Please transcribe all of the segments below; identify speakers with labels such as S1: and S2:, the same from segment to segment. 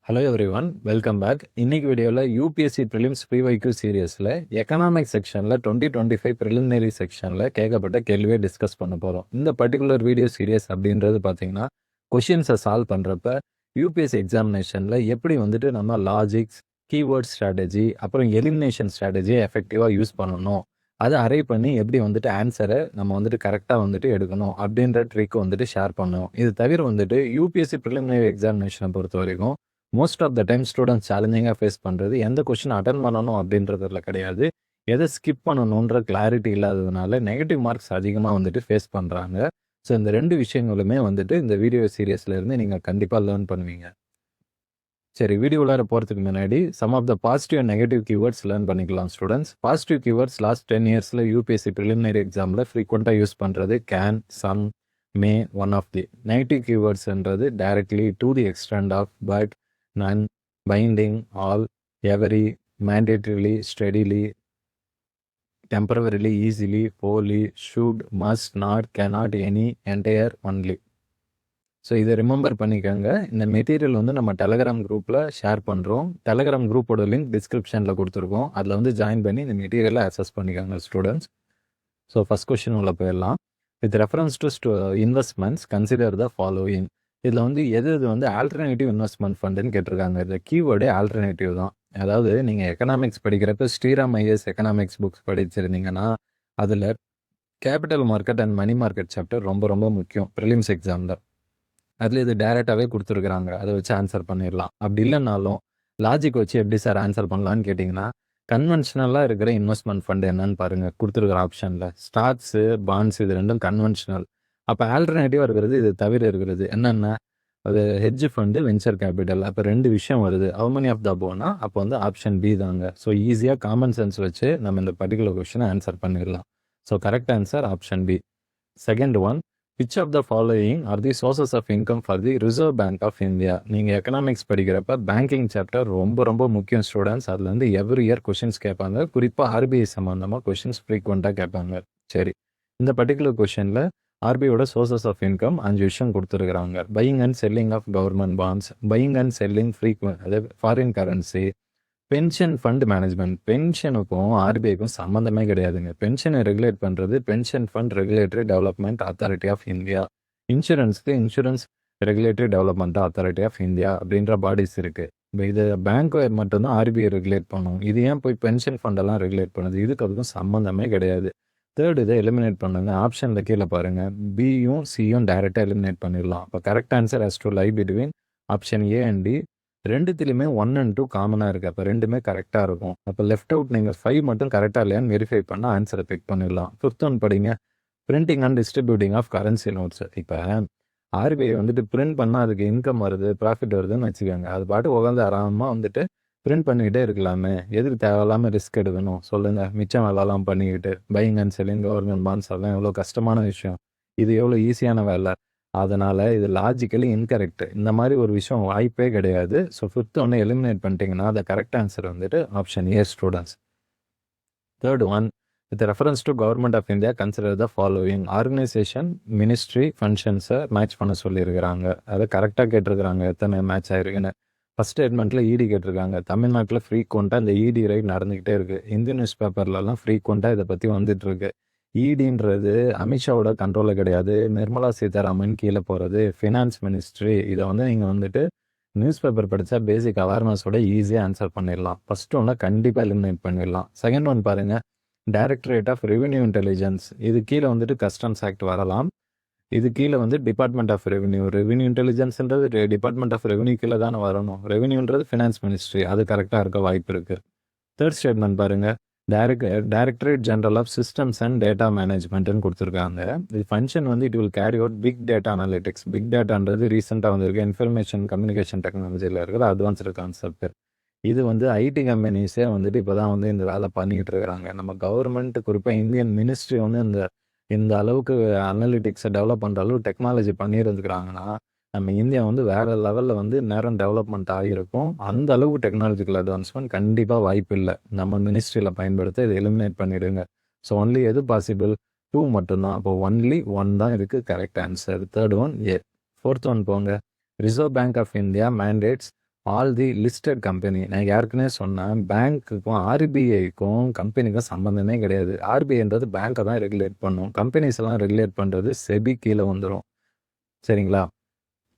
S1: Hello everyone, welcome back. இன்னைக்கு வீடியோவில் UPSC prelims ப்ரீவைக்யூ சீரியஸில் எக்கனாமிக் செக்ஷனில் 2025 ப்ரிலிமினரி செக்ஷனில் கேட்கப்பட்ட கேள்வியை டிஸ்கஸ் பண்ண போகிறோம். இந்த பர்டிகுலர் வீடியோ சீரியஸ் அப்படின்றது பார்த்தீங்கன்னா கொஷின்ஸை சால்வ் பண்ணுறப்ப யூபிஎஸ்சி எக்ஸாமினேஷனில் எப்படி வந்துட்டு நம்ம லாஜிக்ஸ், கீவேர்ட் ஸ்ட்ராட்டஜி, அப்புறம் எலிமினேஷன் ஸ்ட்ராட்டஜியை எஃபெக்டிவாக யூஸ் பண்ணணும், அதை அரை பண்ணி எப்படி வந்துட்டு ஆன்சரை நம்ம வந்துட்டு கரெக்டாக வந்துட்டு எடுக்கணும் அப்படின்ற ட்ரிக் வந்துட்டு ஷேர் பண்ணுவோம். இது தவிர வந்துட்டு யூபிஎஸ்சி ப்ரிலிமினரி எக்ஸாமினேஷனை பொறுத்த வரைக்கும் most of the time students சேலஞ்சிங்காக ஃபேஸ் பண்ணுறது எந்த கொஷின் அட்டன் பண்ணணும் அப்படின்றதுல கிடையாது, எதை ஸ்கிப் பண்ணணுன்ற கிளாரிட்டி இல்லாததுனால நெகட்டிவ் மார்க்ஸ் அதிகமாக வந்துட்டு ஃபேஸ் பண்ணுறாங்க. ஸோ இந்த ரெண்டு விஷயங்களுமே வந்துட்டு இந்த வீடியோ சீரியஸ்லேருந்து நீங்கள் கண்டிப்பாக லேர்ன் பண்ணுவீங்க. சரி, வீடியோவில் போகிறதுக்கு முன்னாடி some of the positive and negative keywords learn பண்ணிக்கலாம் ஸ்டூடெண்ட்ஸ். பாசிட்டிவ் கீவேர்ட்ஸ் லாஸ்ட் 10 இயர்ஸில் யூபிஎஸ்சி ப்ரிலிமினரி எக்ஸாமில் ஃப்ரீக்வெண்ட்டாக யூஸ் பண்ணுறது can, some, may, one of the. Negative கீவேர்ட்ஸ்ன்றது directly, to the extent of, but, none, binding, all, every, mandatorily, steadily, temporarily, easily, wholly, should, must, not, cannot, any, entire, only. So இதை remember பண்ணிக்கோங்க. இந்த material வந்து நம்ம Telegram குரூப்பில் share பண்ணுறோம். Telegram குரூப்போட link டிஸ்கிரிப்ஷனில் கொடுத்துருக்கோம். அதில் வந்து ஜாயின் பண்ணி இந்த மெட்டீரியலை அக்சஸ் பண்ணிக்கோங்க ஸ்டூடெண்ட்ஸ். ஸோ ஃபஸ்ட் கொஸ்டின் உள்ள போயிடலாம். With reference to investments consider the following. இதில் வந்து எது வந்து ஆல்டர்னேட்டிவ் இன்வெஸ்ட்மெண்ட் ஃபண்டுன்னு கேட்டிருக்காங்க. இந்த கீவேர்டே ஆல்டர்னேட்டிவ் தான். அதாவது நீங்கள் எக்கனாமிக்ஸ் படிக்கிறப்ப ஸ்ரீராம் ஐஎஸ் எக்கனாமிக்ஸ் புக்ஸ் படிச்சிருந்தீங்கன்னா அதில் capital market and money market chapter ரொம்ப ரொம்ப முக்கியம் ப்ரிலிம்ஸ் எக்ஸாமில். அதில் இது டைரெக்டாகவே கொடுத்துருக்குறாங்க, அதை வச்சு ஆன்சர் பண்ணிடலாம். அப்படி இல்லைனாலும் லாஜிக் வச்சு எப்படி சார் ஆன்சர் பண்ணலான்னு கேட்டிங்கன்னா கன்வென்ஷனலாக இருக்கிற இன்வெஸ்ட்மெண்ட் ஃபண்டு என்னன்னு பாருங்கள். கொடுத்துருக்குற ஆப்ஷனில் ஸ்டாக்ஸு, பாண்ட்ஸ், இது ரெண்டும் கன்வென்ஷனல். அப்போ ஆல்டர்னேட்டிவாக இருக்கிறது இது தவிர இருக்கிறது என்னென்ன, அது ஹெட்ஜ் ஃபண்டு, வெஞ்சர் கேபிட்டல். அப்போ ரெண்டு விஷயம் வருது. ஹவு மெனி ஆஃப் த அபோவ்னா அப்போ வந்து ஆப்ஷன் பி தாங்க. ஸோ ஈஸியாக காமன் சென்ஸ் வச்சு நம்ம இந்த பர்டிகுலர் கொஸ்டினை ஆன்சர் பண்ணிடலாம். So correct answer option B. Second one, which of the following are the sources of income for the Reserve Bank of India. நீங்கள் எக்கனாமிக்ஸ் படிக்கிறப்ப பேங்கிங் சாப்டர் ரொம்ப ரொம்ப முக்கியம் ஸ்டூடெண்ட்ஸ். அதுலேருந்து எவ்ரி இயர் கொஷின்ஸ் கேட்பாங்க. குறிப்பாக ஆர்பிஐ சம்மந்தமாக கொஷின்ஸ் ஃப்ரீக்வெண்ட்டாக கேட்பாங்க. சரி, இந்த பர்டிகுலர் கொஷனில் ஆர்பிஐயோட சோர்சஸ் ஆஃப் இன்கம் 5 விஷயம் கொடுத்துருக்குறாங்க. Buying and selling of government bonds, buying and selling அதாவது foreign currency, pension fund management. பென்ஷனுக்கும் ஆர்பிஐக்கும் சம்மந்தமே கிடையாதுங்க. பென்ஷனை ரெகுலேட் பண்ணுறது pension fund regulatory development authority of India. இன்சூரன்ஸ்க்கு insurance regulatory development authority of India அப்படின்ற பாடிஸ் இருக்குது. இப்போ இது பேங்க் மட்டும்தான் ஆர்பிஐ ரெகுலேட் பண்ணும். இது ஏன் போய் பென்ஷன் ஃபண்டெல்லாம் ரெகுலேட் பண்ணுது? இதுக்கு அதுக்கும் சம்மந்தமே கிடையாது. தேர்ட், இதை எலிமினேட் பண்ணுங்க. ஆப்ஷனில் கீழே பாருங்கள், பியும் சியும் டைரெக்டாக எலிமினேட் பண்ணிடலாம். இப்போ correct answer has to lie between option A and D. ரெண்டுத்துலையுமே 1 and 2 காமனாக இருக்குது. அப்போ ரெண்டுமே கரெக்டாக இருக்கும். அப்போ லெஃப்ட் அவுட் நீங்கள் 5 மட்டும் கரெக்டாக இல்லையான்னு வெரிஃபை பண்ணால் ஆன்சரை பிக் பண்ணிடலாம். ஃபிஃப்த் ஒன் படிங்க, printing and distributing of currency notes. இப்போ ஆர்பிஐ வந்துட்டு பிரிண்ட் பண்ணால் அதுக்கு இன்கம் வருது, ப்ராஃபிட் வருதுன்னு வச்சுக்கோங்க. அது பாட்டு உட்காந்து ஆராமமாக வந்துட்டு பிரிண்ட் பண்ணிக்கிட்டே இருக்கலாமே, எதுக்கு தேவையில்லாமல் ரிஸ்க் எடுக்கணும் சொல்லுங்கள்? மிச்சம் வேலைலாம் பண்ணிக்கிட்டு buying and selling government bonds எல்லாம் எவ்வளோ கஷ்டமான விஷயம், இது எவ்வளோ ஈஸியான வேலை. அதனால் இது லாஜிக்கலி இன்கரெக்ட். இந்த மாதிரி ஒரு விஷயம் வாய்ப்பே கிடையாது. ஸோ ஃபிஃப்த் ஒன்று எலிமினேட் பண்ணிட்டீங்கன்னா அந்த கரெக்ட் ஆன்சர் வந்துட்டு option A students. Third one, with reference to government of India consider the following. Organisation, ministry, ஃபங்க்ஷன்ஸை மேட்ச் பண்ண சொல்லியிருக்கிறாங்க. அதை கரெக்டாக கேட்டிருக்கிறாங்க. எத்தனை மேட்ச் ஆயிருக்குன்னு. ஃபஸ்ட் ஸ்டேட்மெண்ட்டில் இடி கேட்டிருக்காங்க. தமிழ்நாட்டில் ஃப்ரீக்வெண்ட்டாக இந்த இடி ரைட் நடந்துக்கிட்டே இருக்குது. இந்தியன் நியூஸ் பேப்பர்லலாம் ஃப்ரீக்வெண்ட்டாக இதை பற்றி வந்துட்டுருக்கு. இடின்றது அமித்ஷாவோட கண்ட்ரோலில் கிடையாது, நிர்மலா சீதாராமன் கீழே போகிறது, ஃபினான்ஸ் மினிஸ்ட்ரி. இதை வந்து நீங்கள் வந்துட்டு நியூஸ் பேப்பர் படித்தா பேசிக் அவேர்னஸோட ஈஸியாக ஆன்சர் பண்ணிடலாம். ஃபஸ்ட் ஒன்று கண்டிப்பாக எலிமினேட் பண்ணிடலாம். செகண்ட் ஒன் பாருங்கள், டைரக்டரேட் ஆஃப் ரெவென்யூ இன்டெலிஜென்ஸ். இது கீழே வந்துட்டு கஸ்டம்ஸ் ஆக்ட் வரலாம். இது கீழே வந்து டிபார்ட்மெண்ட் ஆஃப் ரெவென்யூ. ரெவென்யூ இன்டெலிஜென்ஸ்ன்றது டிபார்ட்மெண்ட் ஆஃப் ரெவென்யூ கீழே தானே வரணும். ரெவென்யூன்றது ஃபினான்ஸ் மினிஸ்ட்ரி. அது கரெக்டாக இருக்க வாய்ப்பு இருக்குது. தேர்ட் ஸ்டேட்மெண்ட் பாருங்கள், directorate general of systems and data மேனேஜ்மெண்ட்னு கொடுத்துருக்காங்க. இது ஃபங்க்ஷன் வந்து it will carry out big data analytics. Big டேட்டான்றது ரீசெண்டாக வந்திருக்கு இன்ஃபர்மேஷன் கம்யூனிகேஷன் டெக்னாலஜியில் இருக்கிற அட்வான்ஸ்டு கான்செப்ட். இது வந்து ஐடி கம்பெனிஸே வந்துட்டு இப்போ தான் வந்து இந்த வேலை பண்ணிக்கிட்டு இருக்கிறாங்க. நம்ம கவர்மெண்ட் குறிப்பாக இந்தியன் மினிஸ்ட்ரி வந்து இந்த அளவுக்கு அனலிட்டிக்ஸை டெவலப் பண்ணுற அளவு டெக்னாலஜி பண்ணியிருந்துக்கிறாங்கன்னா நம்ம இந்தியா வந்து வேறு லெவலில் வந்து நேரம் டெவலப்மெண்ட் ஆகியிருக்கும். அந்த அளவுக்கு டெக்னாலஜிக்கல் அட்வான்ஸ்மெண்ட் கண்டிப்பாக வாய்ப்பு இல்லை. நம்ம மினிஸ்ட்ரியில் பயன்படுத்த இதை எலிமினேட் பண்ணிவிடுங்க. ஸோ ஒன்லி எது பாசிபிள்? 2 மட்டும்தான். அப்போ ஒன்லி 1 தான் இருக்குது correct answer. Third one A. Fourth one போங்க, Reserve Bank of India mandates all the listed company. நான் ஏற்கனவே சொன்னேன், பேங்க்குக்கும் ஆர்பிஐக்கும் கம்பெனிக்கும் சம்மந்தமே கிடையாது. ஆர்பிஐன்றது பேங்க்கை தான் ரெகுலேட் பண்ணும். கம்பெனிஸ் எல்லாம் ரெகுலேட் பண்ணுறது செபி கீழே வந்துடும். சரிங்களா?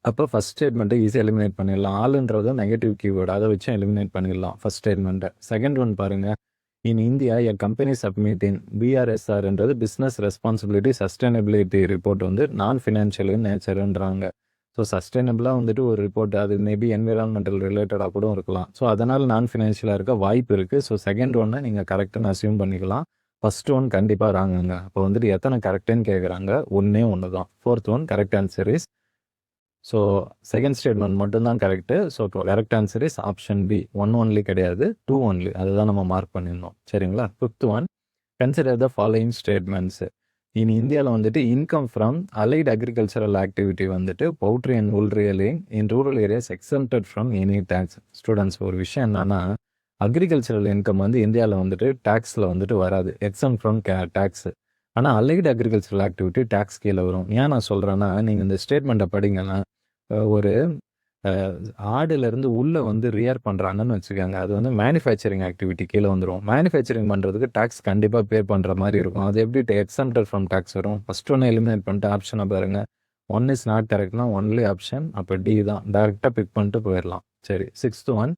S1: அப்போ ஃபர்ஸ்ட் ஸ்டேட்மெண்ட்டை ஈஸியாக எலிமினேட் பண்ணிடலாம். ஆளுன்றது நெகட்டிவ் கீவேர்டு, அதை வச்சு எலிமினேட் பண்ணிடலாம் ஃபர்ஸ்ட் ஸ்டேட்மெண்ட்டை. செகண்ட் ஒன் பாருங்கள், in India a company submitting பிஆர்எஸ்ஆர்ன்றது பிஸ்னஸ் ரெஸ்பான்சிபிலிட்டி சஸ்டைனபிலிட்டி ரிப்போர்ட் வந்து நான் ஃபினான்ஷியல் நேச்சருன்றாங்க. ஸோ சஸ்டைனபிளாக வந்துட்டு ஒரு ரிப்போர்ட், அது மேபி என்விரான்மெண்டல் ரிலேட்டடாக கூட இருக்கலாம். ஸோ அதனால் நான் ஃபினான்ஷியலாக இருக்க வாய்ப்பு இருக்குது. ஸோ செகண்ட் ஒன்னை நீங்கள் கரெக்டுன்னு அசியூம் பண்ணிக்கலாம். ஃபர்ஸ்ட் ஒன் கண்டிப்பாக ராங்குங்க. அப்போ வந்துட்டு எத்தனை கரெக்டுன்னு கேட்குறாங்க, ஒன்றே ஒன்று தான். Fourth one correct answer is, so second statement மட்டும்தான் correct. So correct answer is option B. 1 only கிடையாது, 2 ஒன்லி. அதுதான் நம்ம மார்க் பண்ணியிருந்தோம். சரிங்களா? Fifth one, consider the following statements. இனி இந்தியாவில் வந்துட்டு income from allied agricultural activity வந்துட்டு poultry and wool rearing in rural areas exempted from any tax. Students, ஒரு விஷயம் என்னன்னா, அக்ரிகல்ச்சரல் இன்கம் வந்து இந்தியாவில் வந்துட்டு டேக்ஸில் வந்துட்டு வராது, எக்ஸம் ஃப்ரம் டேக்ஸ். ஆனால் அலைட் அக்ரிகல்ச்சரல் ஆக்டிவிட்டி டேக்ஸ் கீழே வரும். ஏன் நான் சொல்கிறேன்னா, நீங்கள் இந்த ஸ்டேட்மெண்ட்டை படிங்கன்னா, ஒரு ஆடுலேருந்து உள்ளே வந்து ரியர் பண்ணுறாங்கன்னு வச்சுக்கோங்க, அது வந்து மேனுஃபேக்சரிங் ஆக்டிவிட்டி கீழே வந்துடும். மேனுஃபேக்சரிங் பண்ணுறதுக்கு டேக்ஸ் கண்டிப்பாக பே பண்ணுற மாதிரி இருக்கும். அது எப்படி எக்ஸம்டட் ஃப்ரம் டேக்ஸ் வரும்? ஃபஸ்ட் ஒன்று எலிமினேட் பண்ணிட்டு ஆப்ஷனை பாருங்கள். 1 இஸ் நாட் கரெக்ட்னா ஒன்லி ஆப்ஷன், அப்போ டி தான். டேரெக்டாக பிக் பண்ணிட்டு போயிடலாம். சரி, sixth one,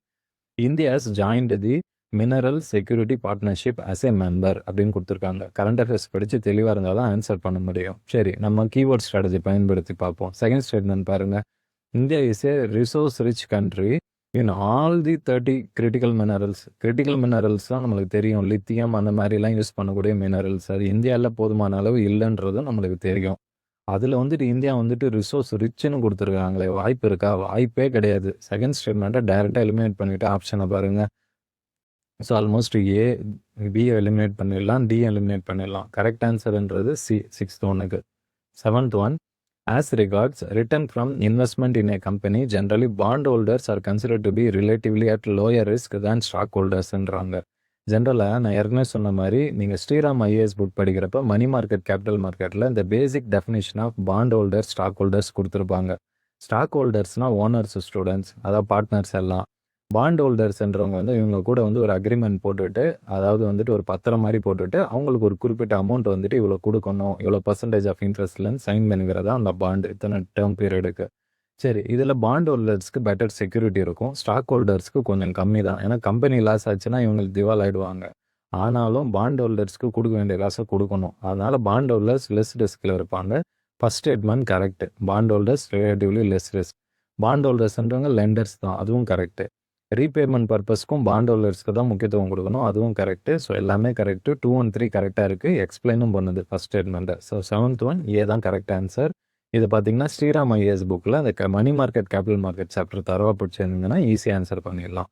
S1: India has joined the mineral security partnership as a member அப்படின்னு கொடுத்துருக்காங்க. கரண்ட் அஃபேர்ஸ் படித்து தெளிவாக இருந்தால் தான் ஆன்சர் பண்ண முடியும். சரி, நம்ம கீவேர்ட் ஸ்ட்ராட்டஜி பயன்படுத்தி பார்ப்போம். செகண்ட் ஸ்டேட்மெண்ட் பாருங்கள், India is a resource rich country in all the 30 critical minerals. Critical minerals தான் நம்மளுக்கு தெரியும், லித்தியம் அந்த மாதிரிலாம் யூஸ் பண்ணக்கூடிய மினரல்ஸ். அது இந்தியாவில் போதுமான அளவு இல்லைன்றதும் நம்மளுக்கு தெரியும். அதில் வந்துட்டு இந்தியா வந்துட்டு ரிசோர்ஸ் ரிச்சுன்னு கொடுத்துருக்காங்களே, வாய்ப்பு இருக்கா? வாய்ப்பே கிடையாது. செகண்ட் ஸ்டேட்மெண்ட்டை டைரெக்டாக எலிமினேட் பண்ணிவிட்டு ஆப்ஷனை பாருங்கள். ஸோ ஆல்மோஸ்ட் ஏ பியை எலிமினேட் பண்ணிடலாம், டி எலிமினேட் பண்ணிடலாம். கரெக்ட் ஆன்சர்ன்றது சி, சிக்ஸ்த் ஒன்னுக்கு. Seventh one, as regards return from investment in a company generally bond holders are consider to be relatively at lower risk than stock ஹோல்டர்ஸ்ன்றாங்க. ஜென்ரலாக நான் ஏற்கனவே சொன்ன மாதிரி, நீங்கள் ஸ்ரீராம் ஐஏஎஸ் புக் படிக்கிறப்ப மணி மார்க்கெட் கேபிட்டல் மார்க்கெட்டில் இந்த basic definition of bond holders stock holders கொடுத்துருப்பாங்க. ஸ்டாக் ஹோல்டர்ஸ்னால் ஓனர்ஸ், ஸ்டூடெண்ட்ஸ், அதாவது பார்ட்னர்ஸ் எல்லாம். பாண்ட் ஹோல்டர்ஸ்ன்றவங்க வந்து இவங்க கூட வந்து ஒரு அக்ரிமெண்ட் போட்டுவிட்டு, அதாவது வந்துட்டு ஒரு பத்திரம் மாதிரி போட்டுவிட்டு, அவங்களுக்கு ஒரு குறிப்பிட்ட அமௌண்ட் வந்துட்டு இவ்வளோ கொடுக்கணும், இவ்வளோ பர்சன்டேஜ் ஆஃப் இன்ட்ரெஸ்ட்லன்னு சைன் பண்ணுகிறதா அந்த பாண்டு, இத்தனை டேர்ம் பீரியடுக்கு. சரி, இதில் பாண்ட் ஹோல்டர்ஸ்க்கு பெட்டர் செக்யூரிட்டி இருக்கும், ஸ்டாக் ஹோல்டர்ஸ்க்கு கொஞ்சம் கம்மி தான். ஏன்னா கம்பெனி லாஸ் ஆச்சுன்னா இவங்களுக்கு திவால் ஆகிடுவாங்க. ஆனாலும் பாண்ட் ஹோல்டர்ஸ்க்கு கொடுக்க வேண்டிய காசை கொடுக்கணும். அதனால் பாண்ட் ஹோல்டர்ஸ் லெஸ் ரிஸ்கில் இருப்பாங்க. First statement correct. Bond holders relatively less risk. Bond ஹோல்டர்ஸ்ன்றவங்க லெண்டர்ஸ் தான், அதுவும் கரெக்டு. ரீபேமெண்ட் பர்பஸ்க்கும் பாண்ட் ஹோல்டர்ஸ்க்கு தான் முக்கியத்துவம் கொடுக்கணும், அதுவும் கரெக்டு. ஸோ எல்லாமே கரெக்டு. 2 and 3 கரெக்டாக இருக்குது. எக்ஸ்பிளைனும் பண்ணுது ஃபர்ஸ்ட் ஸ்டேட்மெண்ட்டை. ஸோ செவன்த் ஒன் ஏ தான் கரெக்ட் ஆன்சர். இது பார்த்தீங்கன்னா ஸ்ரீராம் ஐஏஎஸ் புக்கில் அந்த money market capital market chapter தரவாக பிடிச்சிருந்தீங்கன்னா ஈஸியாக ஆன்சர் பண்ணிடலாம்.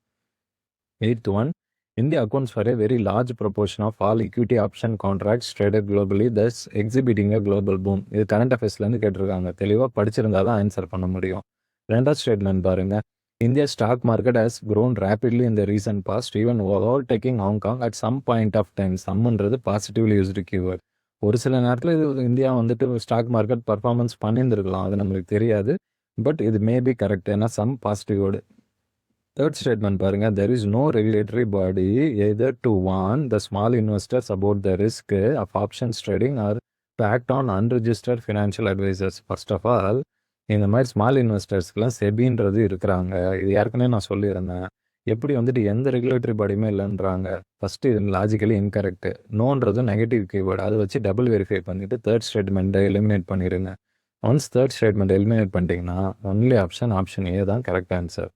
S1: Eighth one, India accounts for a very large proportion of all equity option contracts traded globally thus exhibiting a global boom. இது கரண்ட் அஃபேர்ஸ்லேருந்து கேட்டிருக்காங்க. தெளிவாக படிச்சிருந்தா தான் ஆன்சர் பண்ண முடியும். ரெண்டாவது ஸ்டேட்மெண்ட் பாருங்கள், India stock market has grown rapidly in the recent past, even overtaking Hong Kong at some point of time. சம்ன்றது பாசிட்டிவ்லி யூஸ்டு கீவேர்ட். ஒரு சில நேரத்தில் இது இந்தியா வந்துட்டு ஸ்டாக் மார்க்கெட் பர்ஃபார்மன்ஸ் பண்ணியிருந்துருக்கலாம், அது நம்மளுக்கு தெரியாது. பட் இது மேபி கரெக்ட், ஏன்னா some positive word. Third statement பாருங்கள், there is no regulatory body either to warn the small investors about the risk of options trading or to act on unregistered financial advisers. First of all, இந்த மாதிரி small இன்வெஸ்டர்ஸ்க்குலாம் செபின்றது இருக்கிறாங்க. இது ஏற்கனவே நான் சொல்லியிருந்தேன். எப்படி வந்துட்டு எந்த ரெகுலேட்டரி பாடியுமே இல்லைன்றாங்க. ஃபஸ்ட்டு இது லாஜிக்கலி இன்கரெக்ட். நோன்றது நெகட்டிவ் கீவேர்டு, அதை வச்சு டபுள் வெரிஃபை பண்ணிவிட்டு தேர்ட் ஸ்டேட்மெண்ட்டை எலிமினேட் பண்ணிடுங்க. ஒன்ஸ் தேர்ட் ஸ்டேட்மெண்ட் எலிமினேட் பண்ணிட்டீங்கன்னா ஒன்லி ஆப்ஷன் ஏ தான் correct answer.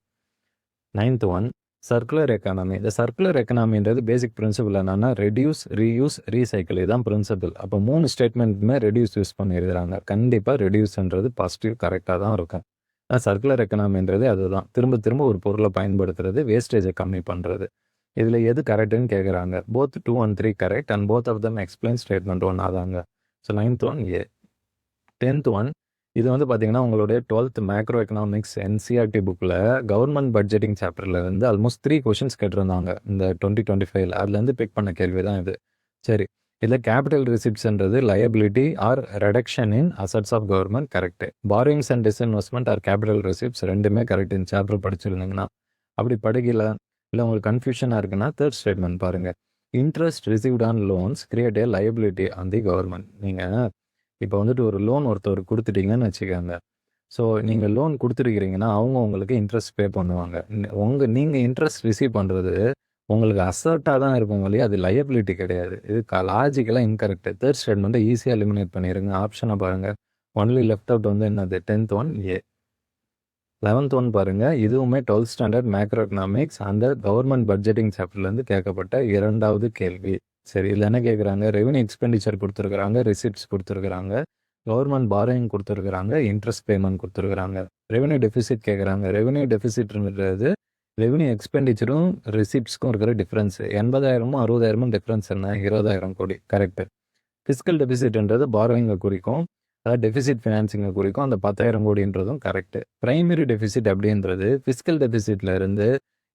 S1: Ninth one, circular economy. இந்த சர்க்குலர் எக்கனாமின்றது பேசிக் பிரின்சிபல் என்னன்னா ரெடியூஸ், ரீயூஸ், ரீசைக்கிள். இதுதான் பிரின்சிபல். அப்போ 3 ஸ்டேட்மெண்ட்டுமே ரெடியூஸ் யூஸ் பண்ணிடுறாங்க. கண்டிப்பாக ரெடியூஸ்ன்றது பாசிட்டிவ் கரெக்டாக தான் இருக்கும். சர்க்குலர் எக்கனாமின்றது அதுதான், திரும்ப திரும்ப ஒரு பொருளை பயன்படுத்துறது, வேஸ்டேஜை கம்மி பண்ணுறது. இதில் எது கரெக்டுன்னு கேட்குறாங்க. Both 2 and 3 correct and both of them explain statement one ஆதாங்க. So 9th one A. 10th one, இது வந்து பார்த்தீங்கன்னா உங்களுடைய 12th மேக்ரோ எக்கனாமிக்ஸ் என்சிஆர்டி புக்கில் கவர்மெண்ட் பட்ஜெட்டிங் சாப்டரில் வந்து ஆல்மோஸ்ட் 3 கொஷின்ஸ் கேட்டிருந்தாங்க இந்த 2025. அதுலேருந்து பிக் பண்ண கேள்வி தான் இது. சரி, இதில் கேபிட்டல் ரிசிப்ட்ஸ்ன்றது liability or reduction in assets of government correct. Borrowings and disinvestment are capital receipts ரெண்டுமே கரெக்ட். இந்த சாப்டர் படிச்சிருந்தீங்கன்னா அப்படி படிக்கல, இல்லை உங்களுக்கு கன்ஃபியூஷனாக இருக்குன்னா தேர்ட் ஸ்டேட்மெண்ட் பாருங்கள். Interest received on loans create a liability on the government. நீங்கள் இப்போ வந்துட்டு ஒரு லோன் ஒருத்தர் கொடுத்துட்டீங்கன்னு வச்சுக்கோங்க. ஸோ நீங்கள் லோன் கொடுத்துருக்கிறீங்கன்னா அவங்க உங்களுக்கு இன்ட்ரெஸ்ட் பே பண்ணுவாங்க. நீங்கள் இன்ட்ரெஸ்ட் ரிசீவ் பண்ணுறது உங்களுக்கு அசர்ட்டாக தான் இருக்கும் வழியா, அது லயபிலிட்டி கிடையாது. இது லாஜிக்கலாக இன்கரெக்ட். தேர்ட் ஸ்டேட்மெண்ட்டை ஈஸியாக எலிமினேட் பண்ணிடுங்க. ஆப்ஷனை பாருங்கள். ஒன்லி லெஃப்ட் அவுட் வந்து என்னது 10th one A. 11th one பாருங்கள். இதுவுமே 12th ஸ்டாண்டர்ட் மேக்ரோ எக்கனாமிக்ஸ் அந்த கவர்மெண்ட் பட்ஜெட்டிங் சாப்டர்லேருந்து கேட்கப்பட்ட 2வது கேள்வி. சரி, இதில் என்ன கேட்குறாங்க? ரெவன்யூ எக்ஸ்பெண்டிச்சர் கொடுத்துருக்குறாங்க, ரிசிப்ட்ஸ் கொடுத்துருக்குறாங்க, கவர்மெண்ட் பாரோயிங் கொடுத்துருக்குறாங்க, இன்ட்ரெஸ்ட் பேமெண்ட் கொடுத்துருக்குறாங்க. ரெவன்யூ டெஃபிசிட் கேட்குறாங்க. ரெவன்யூ டெஃபிசிட்ன்றது ரெவன்யூ எக்ஸ்பெண்டிச்சரும் ரிசிப்ட்ஸ்க்கும் இருக்கிற டிஃப்ரென்ஸ். 80,000 60,000 டிஃப்ரென்ஸ் என்ன? 20,000 கோடி. கரெக்டு. ஃபிஸ்கல் டெஃபிசிட்ன்றது பாரோயிங்கை குறிக்கும், அதாவது டெஃபிசிட் ஃபினான்சிங்கை குறிக்கும். அந்த 10,000 கோடின்றதும் கரெக்டு. ப்ரைமரி டெஃபிசிட் அப்படின்றது ஃபிஸ்கல் டெஃபிசிட்ல இருந்து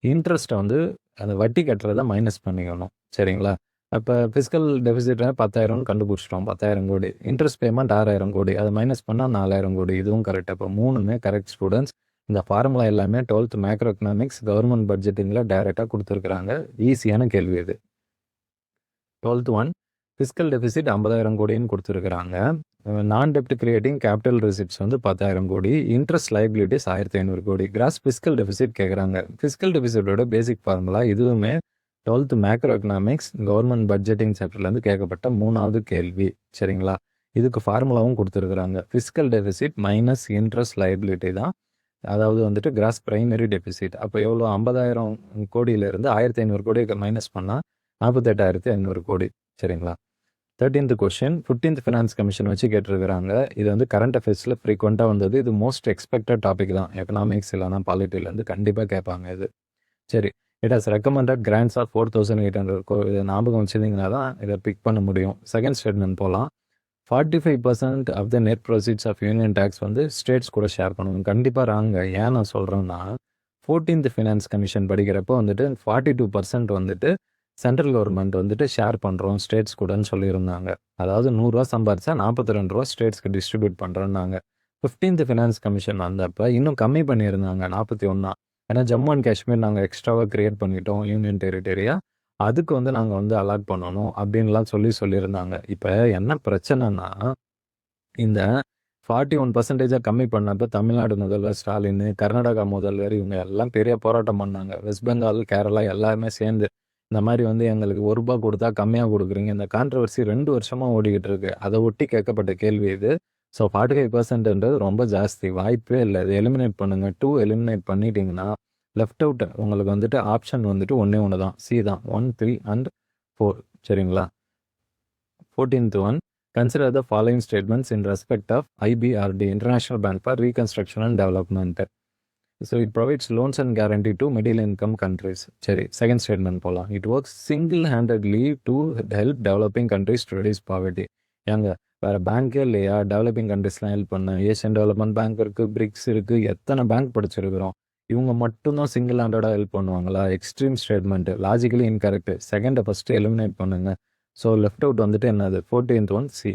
S1: இன்ட்ரெஸ்ட்டை வந்து அந்த வட்டி கட்டுறதை மைனஸ் பண்ணிக்கணும். சரிங்களா? அப்போ ஃபிஸ்கல் டெஃபிசிட் 10,000 கண்டுபிடிச்சிட்டோம், 10,000 கோடி. இன்ட்ரெஸ்ட் பேமெண்ட் 6,000 கோடி. அதை மைனஸ் பண்ணால் 4,000 கோடி. இதுவும் கரெக்ட். அப்போ 3மே கரெக்ட் ஸ்டூடெண்ட்ஸ். இந்த ஃபார்முலா எல்லாமே 12th மேக்ரோ எக்கனாமிக்ஸ் கவர்மெண்ட் பட்ஜெட்டிங்கில் டைரெக்டாக கொடுத்துருக்குறாங்க. ஈஸியான கேள்வி இது. 12th ஒன் ஃபிஸ்கல் டெஃபிசிட் 50,000 கோடின்னு கொடுத்துருக்குறாங்க. நான் டெப்ட் கிரியேட்டிங் கேபிட்டல் ரிசிப்ட்ஸ் வந்து 10,000 கோடி. Interest liabilities 1,500 crore. Gross fiscal deficit கேட்குறாங்க. ஃபிஸ்கல் டெஃபிசிட்டோட பேசிக் ஃபார்முலா இதுவுமே 12th macroeconomics government budgeting சாப்டர்லேருந்து கேட்கப்பட்ட 3வது கேள்வி. சரிங்களா? இதுக்கு ஃபார்முலாவும் கொடுத்துருக்குறாங்க. Fiscal deficit minus interest liability தான், அதாவது வந்துட்டு கிராஸ் பிரைமரி டெஃபிசிட். அப்போ எவ்வளோ? 50,000 கோடியிலேருந்து 1,500 கோடியை மைனஸ் பண்ணால் 48,500 கோடி. சரிங்களா? 13th question 15th finance commission வச்சு கேட்டிருக்கிறாங்க. இது வந்து கரண்ட் அஃபேர்ஸில் ஃப்ரீக்வெண்ட்டாக வந்தது. இது மோஸ்ட் எக்ஸ்பெக்டட் டாபிக் தான். எக்கனாமிக்ஸ் இல்லைனா பாலிட்டிலேருந்து கண்டிப்பாக கேட்பாங்க இது. சரி, it has recommended grants of 4,800 இதை ஞாபகம் வச்சுருந்தீங்கன்னா தான் இதை பிக் பண்ண முடியும். செகண்ட் ஸ்டேட்மெண்ட் போகலாம். 45% of the net proceeds of union tax வந்து ஸ்டேட்ஸ் கூட ஷேர் பண்ணணும். கண்டிப்பாக ராங்க. ஏன் நான் சொல்கிறேன்னா 14th ஃபினான்ஸ் கமிஷன் படிக்கிறப்போ வந்துட்டு 42% வந்துட்டு சென்ட்ரல் கவர்மெண்ட் வந்துட்டு ஷேர் பண்ணுறோம் ஸ்டேட்ஸ் கூடன்னு சொல்லியிருந்தாங்க. அதாவது 100 ரூபா சம்பாரிச்சா 42 ரூபா ஸ்டேட்ஸ்க்கு டிஸ்ட்ரிபியூட் பண்ணுறோன்னாங்க. 15th ஃபினான்ஸ் கமிஷன் வந்தப்போ இன்னும் கம்மி பண்ணியிருந்தாங்க, 41. ஏன்னா ஜம்மு அண்ட் காஷ்மீர் நாங்கள் எக்ஸ்ட்ராவாக க்ரியேட் பண்ணிட்டோம் யூனியன் டெரிட்டரியாக, அதுக்கு வந்து நாங்கள் வந்து அலாட் பண்ணணும் அப்படின்லாம் சொல்லியிருந்தாங்க. இப்போ என்ன பிரச்சனைனா இந்த 41% கம்மி பண்ணப்போ தமிழ்நாடு முதல்வர் ஸ்டாலின், கர்நாடகா முதல்வர் இவங்க எல்லாம் பெரிய போராட்டம் பண்ணாங்க. வெஸ்ட் பெங்கால், கேரளா எல்லாருமே சேர்ந்து இந்த மாதிரி வந்து எங்களுக்கு ₹1 கொடுத்தா கம்மியாக கொடுக்குறீங்க. இந்த கான்ட்ரவர்சி 2 வருஷமாக ஓடிக்கிட்டு இருக்கு. அதை ஒட்டி கேட்கப்பட்ட கேள்வி இது. ஸோ 45%ன்றது ரொம்ப ஜாஸ்தி, வாய்ப்பே இல்லை. இது எலிமினேட் பண்ணுங்கள். 2 எலிமினேட் பண்ணிட்டீங்கன்னா லெஃப்ட் அவுட் உங்களுக்கு வந்துட்டு ஆப்ஷன் வந்துட்டு ஒன்று தான், சி தான். 1, 3 and 4. சரிங்களா? 14th one consider the following statements in respect of IBRD, international bank for reconstruction and development. So it provides loans and guarantee to middle income countries. சரி, second statement போகலாம். It works single handedly to help developing countries to reduce poverty. ஏங்க வேறு பேங்க்கே இல்லையா developing கண்ட்ரிஸ்லாம் help பண்ண? Asian development bank இருக்குது, BRICS இருக்குது, எத்தனை பேங்க் படிச்சிருக்கிறோம். இவங்க மட்டும்தான் சிங்கிள் ஹேண்டடாக ஹெல்ப் பண்ணுவாங்களா? Extreme statement, logically incorrect. செகண்டை first eliminate பண்ணுங்க. ஸோ லெஃப்ட் அவுட் வந்துட்டு என்னது? 14th one C.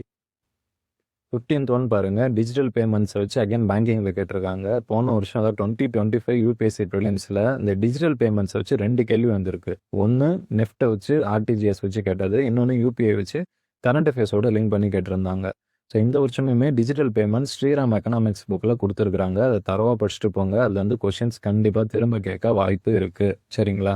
S1: 15th one பாருங்கள். டிஜிட்டல் பேமெண்ட்ஸை வச்சு அகைன் பேங்கிங்கில் கேட்டிருக்காங்க. போன வருஷம் அதாவது 2025 யூபிஎஸ்சி ப்ரிலிம்ஸில் இந்த டிஜிட்டல் பேமெண்ட்ஸை வச்சு 2 கேள்வி வந்திருக்கு. ஒன்று நெஃப்ட்டை வச்சு RTGS வச்சு கேட்டது, இன்னொன்று UPI வச்சு கரண்ட் அஃபேர்ஸோட லிங்க் பண்ணி கேட்டிருந்தாங்க. ஸோ இந்த வருஷமுமே டிஜிட்டல் பேமெண்ட்ஸ் ஸ்ரீராம் எக்கனாமிக்ஸ் புக்கில் கொடுத்துருக்குறாங்க. அதை தரவாக படிச்சுட்டு போங்க. அதில் வந்து கொஷின்ஸ் கண்டிப்பாக திரும்ப கேட்க வாய்ப்பு இருக்குது. சரிங்களா?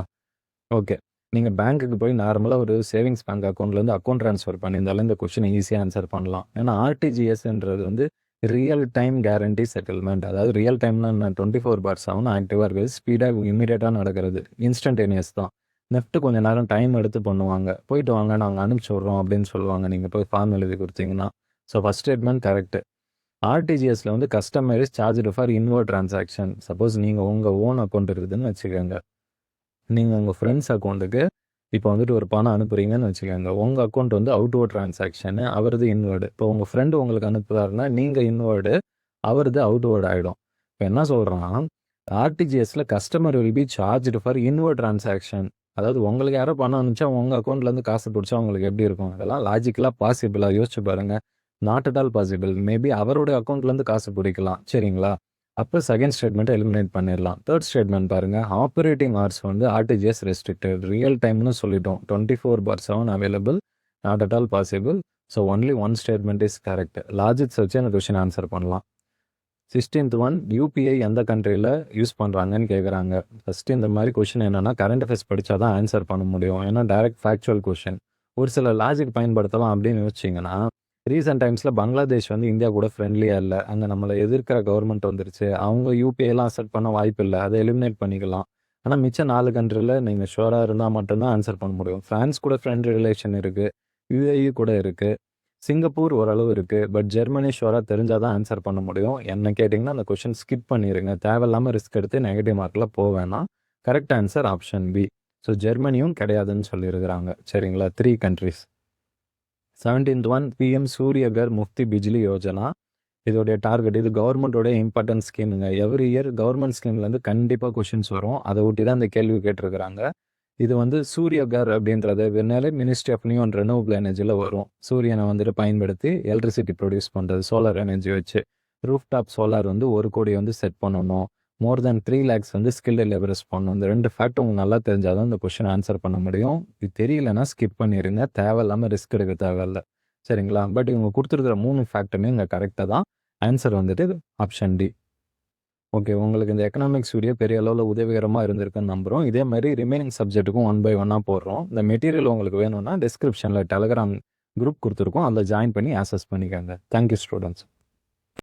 S1: ஓகே, நீங்கள் பேங்க்குக்கு போய் நார்மலாக ஒரு சேவிங்ஸ் பேங்க் அக்கௌண்ட்லேருந்து அக்கௌண்ட் ட்ரான்ஸ்ஃபர் பண்ணியிருந்தாலும் இந்த கொஷினை ஈஸியாக ஆன்சர் பண்ணலாம். ஏன்னா RTGSன்றது வந்து ரியல் டைம் கேரண்டி செட்டில்மெண்ட். அதாவது ரியல் டைம்னா 24/7 ஆக்டிவாக இருக்குது, ஸ்பீடாக இமீடியட்டாக நடக்கிறது, இன்ஸ்டன்டேனியஸ் தான். நெஃப்ட்டு கொஞ்சம் நேரம் டைம் எடுத்து பண்ணுவாங்க. போயிட்டு வாங்க நாங்கள் அனுப்பிச்சி விட்றோம் அப்படின்னு சொல்லுவாங்க, நீங்கள் போய் ஃபார்ம் எழுதி கொடுத்தீங்கன்னா. So first statement correct. RTGSல வந்து customer is charged for inward transaction. Suppose நீங்கள் உங்கள் ஓன் அக்கௌண்ட் இருக்குதுன்னு வச்சுக்கோங்க, நீங்கள் உங்கள் ஃப்ரெண்ட்ஸ் அக்கௌண்ட்டுக்கு இப்போ வந்துட்டு ஒரு பணம் அனுப்புகிறீங்கன்னு வச்சுக்கோங்க. உங்கள் அக்கௌண்ட் வந்து அவுட்வர்ட் டிரான்சாக்ஷனு, அவரது இன்வர்டு. இப்போ உங்கள் ஃப்ரெண்டு உங்களுக்கு அனுப்புகிறாருன்னா நீங்கள் இன்வர்டு, அவரது அவுட்வர்டு ஆகிடும். இப்போ என்ன சொல்கிறான், RTGSல customer will be charged for inward transaction. அதாவது உங்களுக்கு யாரோ பணம் அனுப்பிச்சா உங்கள் அக்கௌண்ட்லேருந்து காசு பிடிச்சா உங்களுக்கு எப்படி இருக்கும்? அதெல்லாம் லாஜிக்கலாக பாசிபிளாக யோசிச்சு பாருங்கள். Not at all possible. Maybe அவருடைய அக்கௌண்ட்லேருந்து காசு பிடிக்கலாம். சரிங்களா? அப்போ செகண்ட் ஸ்டேட்மெண்ட்டை எலிமினேட் பண்ணிடலாம். தேர்ட் ஸ்டேட்மெண்ட் பாருங்கள், ஆப்ரேட்டிங் ஹவர்ஸ் வந்து ஆர்டிஜிஎஸ் ரெஸ்ட்ரிக்டட், ரியல் டைம்னு சொல்லிட்டோம். 24/7 available, not at all possible. So only one statement is correct. Logics வச்சு அந்த கொஷின் ஆன்சர் பண்ணலாம். 16th ஒன், யூபிஐ எந்த கண்ட்ரியில் யூஸ் பண்ணுறாங்கன்னு கேட்குறாங்க. ஃபஸ்ட்டு இந்த மாதிரி கொஷின் என்னென்னா கரண்ட் அஃபேர்ஸ் படித்தா தான் ஆன்சர் பண்ண முடியும். ஏன்னா டைரக்ட் ஃபேக்சுவல் கொஷின். ஒரு சில லாஜிக் பயன்படுத்தலாம் அப்படின்னு யோசிச்சிங்கன்னா, ரீசெண்ட் டைம்ஸில் பங்களாதேஷ் வந்து இந்தியா கூட ஃப்ரெண்ட்லியாக இல்லை. அங்கே நம்மளை எதிர்க்கிற கவர்மெண்ட் வந்துருச்சு. அவங்க யூபிஐலாம் அக்செப்ட் பண்ண வாய்ப்பு இல்லை. அதை எலிமினேட் பண்ணிக்கலாம். ஆனால் மிச்சம் 4 கண்ட்ரியில் நீங்கள் ஷுவராக இருந்தால் மட்டும்தான் ஆன்சர் பண்ண முடியும். ஃப்ரான்ஸ் கூட ஃப்ரெண்ட் ரிலேஷன் இருக்குது. யுஏஇ கூட இருக்குது. சிங்கப்பூர் ஓரளவு இருக்குது. பட் ஜெர்மனி ஷுவராக தெரிஞ்சால் தான் ஆன்சர் பண்ண முடியும். என்ன கேட்டிங்கன்னா அந்த கொஷின் ஸ்கிப் பண்ணிடுங்க. தேவையில்லாமல் ரிஸ்க் எடுத்து நெகட்டிவ் மார்க்கில் போவேணாம். Correct answer option B. So ஜெர்மனியும் கிடையாதுன்னு சொல்லியிருக்கிறாங்க. சரிங்களா? 3 countries. 17th one, PM Suryaghar Muft Bijli Yojana. இதோடைய டார்கெட், இது கவர்மெண்ட்டோட இம்பார்ட்டன்ட் ஸ்கீமுங்க. எவ்ரி இயர் கவர்மெண்ட் ஸ்கீம்லேருந்து கண்டிப்பாக கொஷின்ஸ் வரும். அதை ஒட்டி தான் இந்த கேள்வி கேட்டிருக்கிறாங்க. இது வந்து சூரியகர் அப்படின்றது வெறும் ministry of new and renewable எனர்ஜியில் வரும். சூரியனை வந்துட்டு பயன்படுத்தி எலக்ட்ரிசிட்டி ப்ரொடியூஸ் பண்ணுறது சோலார் எனர்ஜி வச்சு. ரூஃப் டாப் சோலார் வந்து 1 கோடி வந்து செட் பண்ணணும். மோர் தேன் 3 lakhs வந்து ஸ்கில்டு லேபரர்ஸ் பண்ணணும். இந்த 2 ஃபேக்ட் உங்களுக்கு நல்லா தெரிஞ்சால் தான் இந்த கொஷின் ஆன்சர் பண்ண முடியும். இது தெரியலன்னா ஸ்கிப் பண்ணிடுங்க. தேவையில்லாமல் ரிஸ்க் எடுக்க தேவையில்ல. சரிங்களா? பட் இவங்க கொடுத்துருக்கிற 3 ஃபேக்ட்டுமே இங்கே கரெக்டாக தான். ஆன்சர் வந்துட்டு ஆப்ஷன் டி. ஓகே, உங்களுக்கு இந்த எக்கனாமிக்ஸ் வீடியோ பெரிய அளவில் உதவிகரமாக இருந்திருக்குன்னு நம்புகிறோம். இதே மாதிரி ரிமைனிங் சப்ஜெக்ட்டுக்கும் 1 by 1 போடுறோம். இந்த மெட்டீரியல் உங்களுக்கு வேணும்னா டிஸ்கிரிப்ஷனில் டெலகிராம் குரூப் கொடுத்துருக்கோம். அதில் ஜாயின் பண்ணி ஆக்சஸ் பண்ணிக்கோங்க. Thank you students.